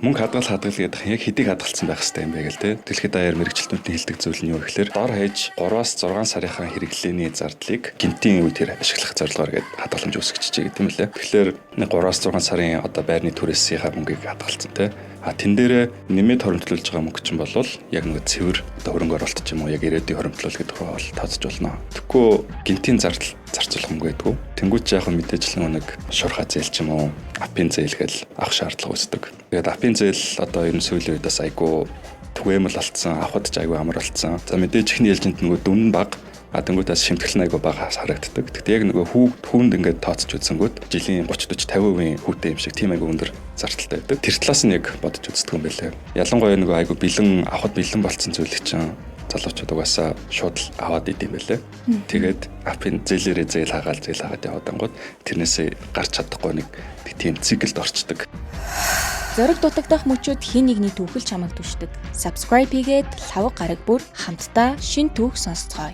Мөнгө хадгалах гэдэг яг хэдийг хадгалсан байх хэрэгтэй юм бэ гэл те. Дэлхийд даяар мэрэгчлэтнүүдийн хэлдэг зүйл нь юу гэхээр дор хаяж 3-аас 6 сарынхаа хэрэглээний зардлыг гинтийн үед ашиглах зорилгоор гээд хадгаламж үүсгэжээ гэдэг юм лээ. Тэгэхээр 3-аас 6 сарын одоо байрны түрээсийнхаа мөнгийг хадгалсан те. Тэн дээрээ нэмээд хоримтлуулж байгаа мөнгө чинь болвол яг нэг цэвэр одоо хөрөнгө оруулалт ч юм уу яг ирээдүйн хоримтлуул гэдэг рүү тооцож болно. Тэгэхгүй гинтийн зардал зарцуулах мөнгө байдгүй. Тэнгүүч яг мэдээжлэн нэг шурхаа зээл ч юм уу апын зээл гэж авах шаардлага үүсдэг. Тэгээд апын зээл одоо ер нь сүүлийн үед бас айгүй түгээмэл болцсон, авахд ч айгүй амар болцсон. За мэдээж ихний ээлжинд нөгөө дүн нь бага тэнгуүтээс шимтгэл нь айгүй бага харагддаг. Гэхдээ яг нөгөө хүүнд ингээд тооцож үзсэнгүүт жилийн 30-40-50% хүүтэй юм шиг тийм айгүй өндөр зардалтай байдаг. Тэр талаас нь яг бодож үздэг юм байлаа. Ялангуяа нөгөө айгүй бэлэн авахд бэлэн болцсон зүйлийг чинь залуучууд угаасаа шууд аваад идэм байлаа. Тэгээд апын зээлээрээ зээл хаагаад яваад ангууд тэрнээсээ гарч чадахгүй нэг тийм циклд орчдөг. Зориг дутагдах мөчүүд хин нэгний түүхэл чамайг түшдэг. Subscribe хийгээд лавг гараг бүр хамтдаа шин түүх сонсцгоё.